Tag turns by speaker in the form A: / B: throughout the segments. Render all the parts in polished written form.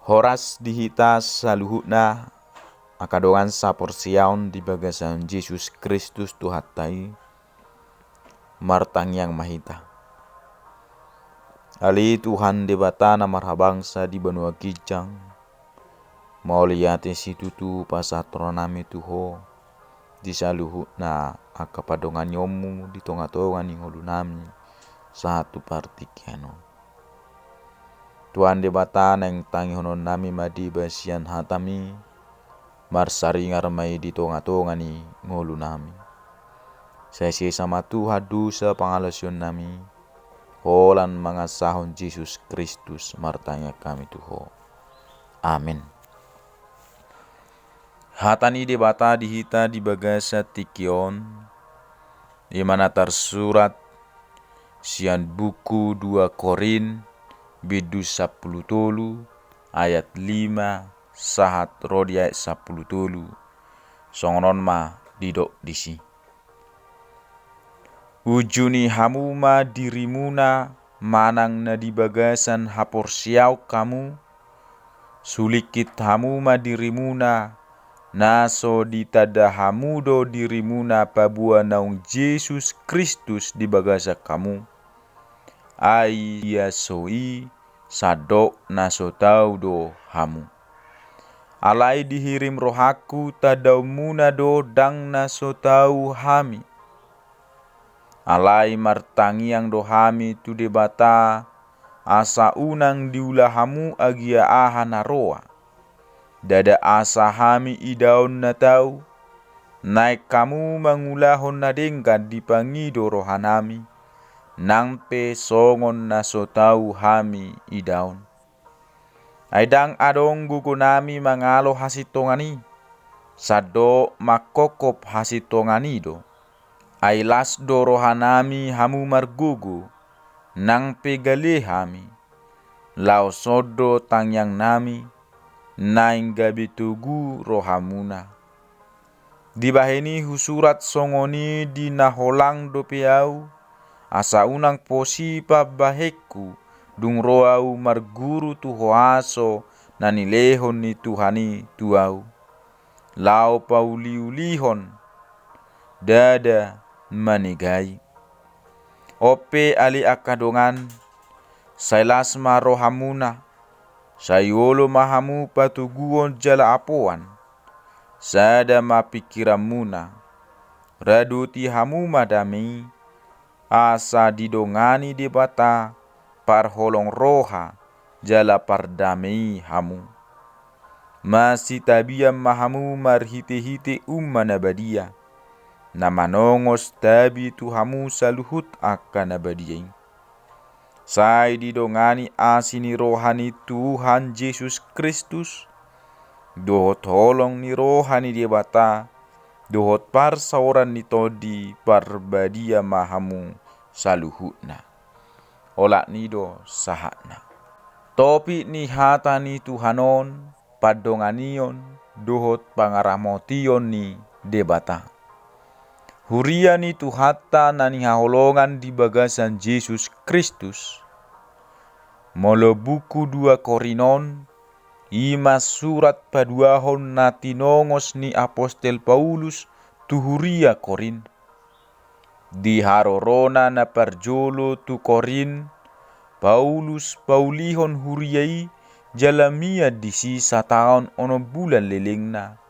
A: Horas dihitas saluhutna akadongan saporsiaon di bagasan Yesus Kristus Tuhatai martang yang mahita. Ali Tuhan debata na marhabangsa di benua kijang mauliate situtu pasatronami tuho di saluhutna akapadongan yomu di tonga-tonga ni holunami satu partikiano. Tuhan debata neng tangi honon nami madi basian hatami marsaringar mai di tonga-tonga ni ngolu nami. Saya sama Tuhan dusa pangalasion nami holan mangasahon Yesus Kristus martanya kami tuho. Amin. Hatani debata dihita di bagasa tikion di mana tersurat sian buku 2 Korin bidu 10 tolu ayat 5 sahat rodi ayat 10 tolu songonon ma didok disi. Ujuni hamuma dirimuna manang na di bagasan haporsiau kamu sulikit hamuma dirimuna naso ditada hamudo dirimuna pabua naung Yesus Kristus di bagasa kamu ai ya soi sadok naso tau do hamu alai dihirim rohaku tadau muna do dang naso tau hami alai martangiang do hami tu debata asa unang diulahamu agia aha naroa dada asa hami idaun na tau naik kamu mangulahon na dengkan dipangido rohanami nangpe songon naso tau hami idaun aidang adong gugunami mangalo hasitongani sado makokop hasitongani do ailas do rohanami hamu margugu nangpe gale hami lao sodo tangyang nami naing gabitugu rohamuna dibaheni husurat songoni di naholang dopeau asa unang posipa bahekku dung roau marguru tu hoaso nani lehon ni Tuhani tuau lao pauliulihon dada manigai ope ali akadongan sailasma rohamuna sayolo mahamu patuguon jala apoan sada mapikiramuna raduti hamu madami asa didongani debata parholong roha jala pardamei hamu masih tabiam mahamu marhite-hite nabadia namanongos tabi tu hamu saluhut akan nabadiai sai didongani asini rohani Tuhan Yesus Kristus dohot holong ni rohani debata dohot parsauran ni todi parbadia mahamu saluhutna olak nido sahatna topi ni hata ni Tuhanon padonganion dohot pangaramotion ni debata huria ni tuhata nani haholongan di bagasan Yesus Kristus molo buku 2 Korinon ima surat paduahon natinongos ni apostel Paulus tu huria Korin di harorona na parjolo tu Korin Paulus paulihon huriai jalamia di sisa tahun ono bulan lelengna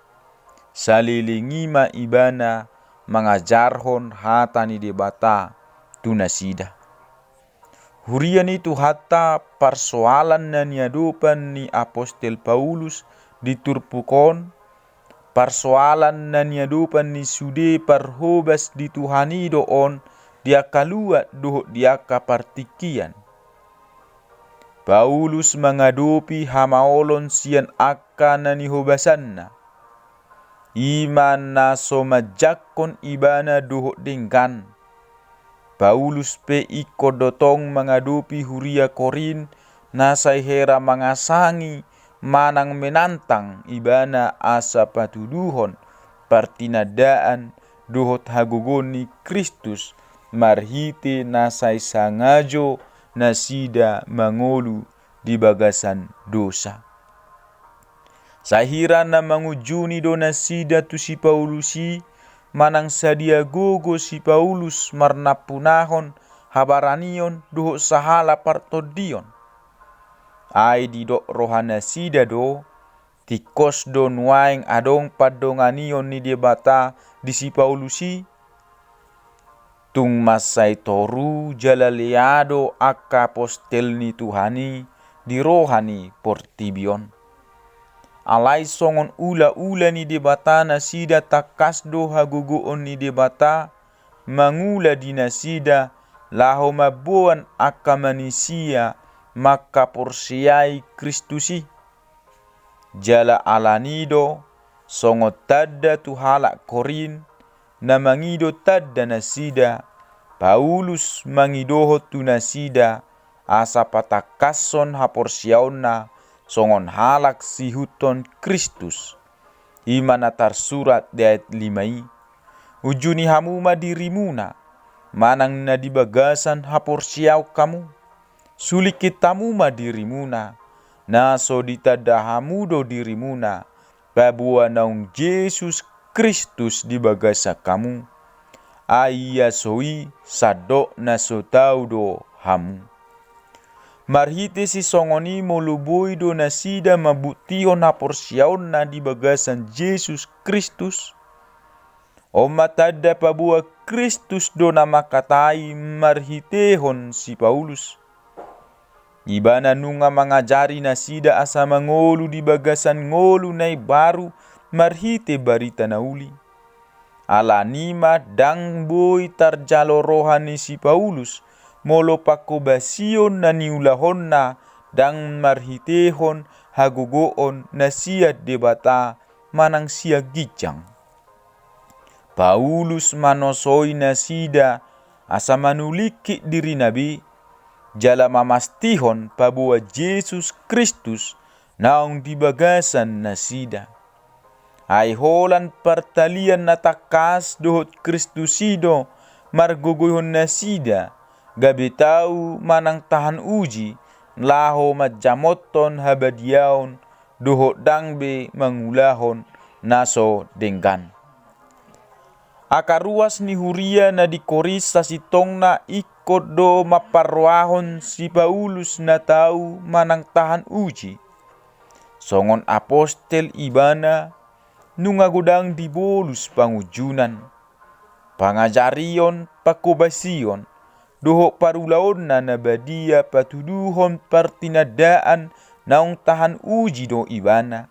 A: salilingima ibana mengajarhon hatani debata tunasida hurian itu hatta persoalan na niadupan ni apostel Paulus diturpukon persoalan na niadupan ni sude parhobas di Tuhanido on dia kaluat doh dia kapartikian Paulus mengadopi hamaolon sian akan ni hobasanna iman na somajakon ibana doh dengkan Paulus pe ikodotong mengadopi huria Korin na saihera mangasangi manang menantang ibana asa patuduhon partinadaan dohot hagogoni Kristus marhite na sangajo nasida mangolu di bagasan dosa. Sahira na mangujuni do nasida tu si Paulusi, manang sadia gogo si Paulus marnapunahon habaranion duho sahala partodion. Ai di do rohana sida do, tikos do nuaing adong padonganion ni debata di si Paulusi, tung masai toru jalaleado akka postel ni Tuhani di rohani portibion. Alai songon ula-ula ni debata nasida takas do haguguon ni debata mangula di nasida laho mabuan akka manisia maka porsiai Kristusi. Jala alanido songo tadda tu halak Korin na mangido tadda nasida, Paulus mangidoho tu nasida asa patakason haporsiaonna songon halak sihuton Kristus. Imana tarsurat di ayat 5, ujuni hamuma dirimuna manang na dibagasan haporsiau kamu, sulik kitamuma dirimuna naso ditadahamudo dirimuna babua naung Yesus Kristus dibagasa kamu, aya soi sadok naso tau do hamu. Marhite si songoni moluboi do nasida mabutihon haporsiaon na dibagasan Yesus Kristus. Oma tada pabua Kristus do nama katai marhitehon si Paulus. Ibana nunga mangajari nasida asa mangolu di bagasan ngolu nai baru marhite barita nauli. Ala nima dang boy tarjalo rohani si Paulus molo pakobasion na niulahon na dang marhitehon hagogoon na siya debata manang siya gijang. Paulus manosoi nasida asa manuliki diri nabi jala mamastihon pabua Yesus Kristus naung dibagasan nasida. Ai holan partalian na takas dohot Kristusido margogoyhon nasida, gabi tau manang tahan uji laho majamoton habadiaon dohot dangbe mangulahon naso denggan. Akaruas ni huria na di koris sa sitong na ikot do maparwahon si Paulus na tau manang tahan uji. Songon apostel ibana nungagudang dibolus pangujunan. Pangajarion pakobasion doho parulaon na nabadia patuduhon partinadaan naung tahan uji do ibana.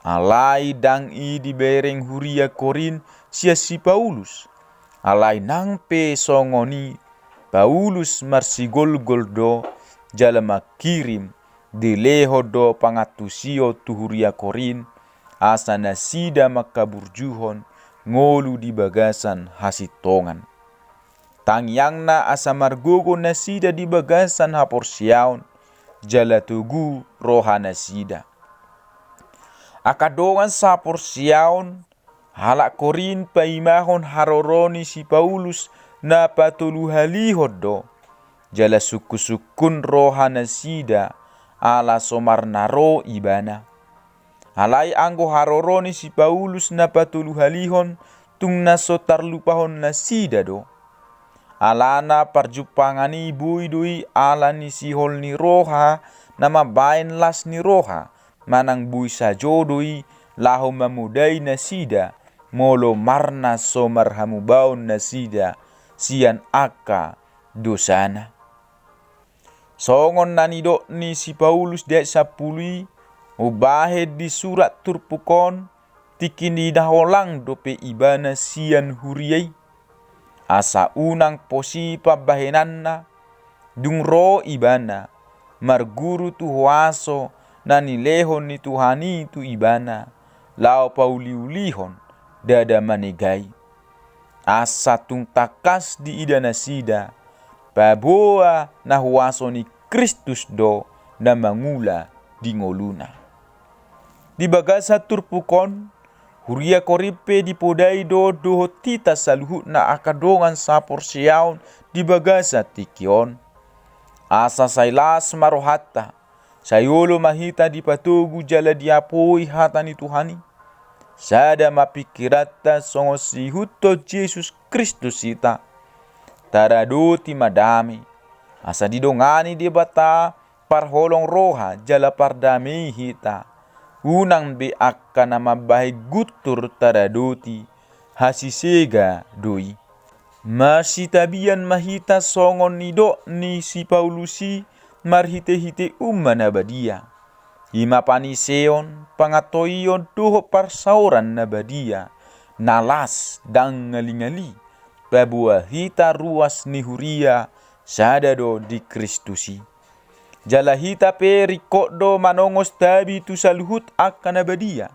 A: Alai dang i dibereng huria Korin sia si Paulus. Alai nang pe songoni Paulus marsigol-gol do jala makirim dileho do pangatusio tu huria Korin asa nasida makaburjuhon ngolu di bagasan hasitongan. Tangyang na asa margogo nasida di bagasan haporsiaon jala tugu roha nasida. Akadongan sa porsiaon halak Korin paimahon haroroni si Paulus na patuluhalihod do jala suku-sukun roha nasida ala somarnaro ibana. Alai anggo haroroni si Paulus na patuluhalihon tung naso tarlupahon nasida do. Alana parjupangani buidui ala ni sihol ni roha nama bain las ni roha manang bui sajodoi laho mamudai nasida molo marna so marhamubaon nasida sian aka dosana. Songon nanido ni si Paulus dek sapului ubahed di surat turpukon tikini daholang dope ibana sian huriai asa unang posi pabahenanna dung ro ibana marguru tu huaso nani lehon ni Tuhani tu ibana lao pauliulihon dada manegai asa tung takas di ida nasida paboa na huaso ni Kristus do na mangula di ngoluna. Di bagasa turpukon huria koripe di podai do doho tita saluhut na akadongan sapor siaon di bagasa tikion asa sailas marohata sayolo mahita di patugu jala diapoi hatani Tuhani. Sada mapikirata songo si huto Yesus Kristus ita. Taradoti madami. Asa didongani di bata parholong roha jala pardami hita. Unang be akka na mabahay gutur taradoti. Hasisega doi. Masitabian mahita songon nido ni si Paulusi marhite-hite umman abadia. Ima paniseon pangatoion tuho parsauran nabadia. Nalas dang ngali-ngali. Babua hita ruas ni huria sadado di Kristusi. Jala hita peri kodo manongos tabi tu saluhut akan abadia.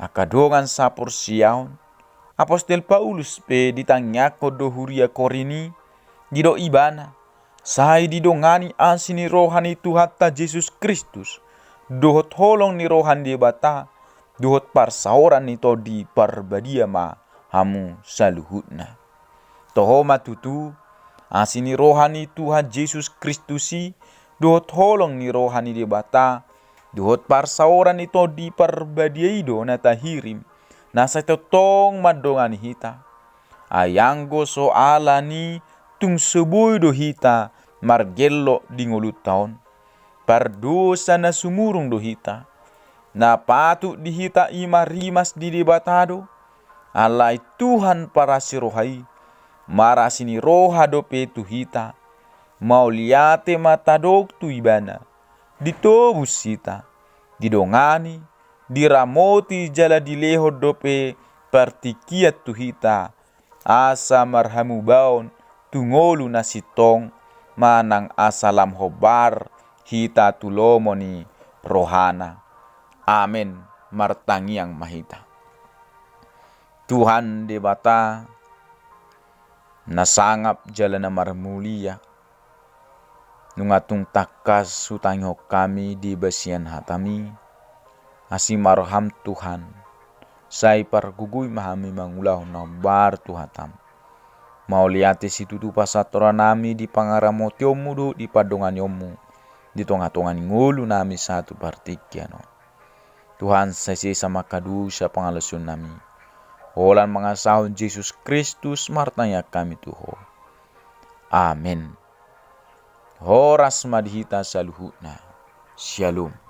A: Akadongan sapor siaon. Apostel Paulus pe ditanyako do huria korini dido ibana sai didongani asini rohani Tuhatta Yesus Kristus dohot holong ni rohan di bata dohot parsauran ito di parbadia ma hamu saluhutna toho matutu asini rohani Tuhan Yesus Kristusi dohot holong ni rohani di bata dohot parsauran ito di parbadia ido na tahirim. Nasa totong madongan hita. Ayanggo soalani tung sebuy do hita margelo di ngulut taon. Pardosa na sumurung do hita. Na patu di hita ima rimas di debatado. Alay Tuhan para si rohai. Marasini roha do petu hita. Mauliate matadok tu ibana. Ditobus hita. Didongani. Diramoti jala dileho dope partikiat tuhita asa marhamu baon tungolu nasitong manang asalam hobar hita tulomoni rohana. Amen. Martangiang mahita. Tuhan debata nasangap jala na marmulia nungatung takas sutangho kami di basian hatami. Asi marham Tuhan. Sai pargugui mahami mangulah na bar Tuhatam. Mau liate situ tu pasatora nami di pangaramo tiomu do di padongan yomu. Di tonga-tongan ngulu nami satu partikiano. Tuhan sesi sama kadu sa pangalasyon nami. Holan mga sahon Jesus Kristus martanya kami Tuho. Amen. Horas madhita saluhutna. Shalom.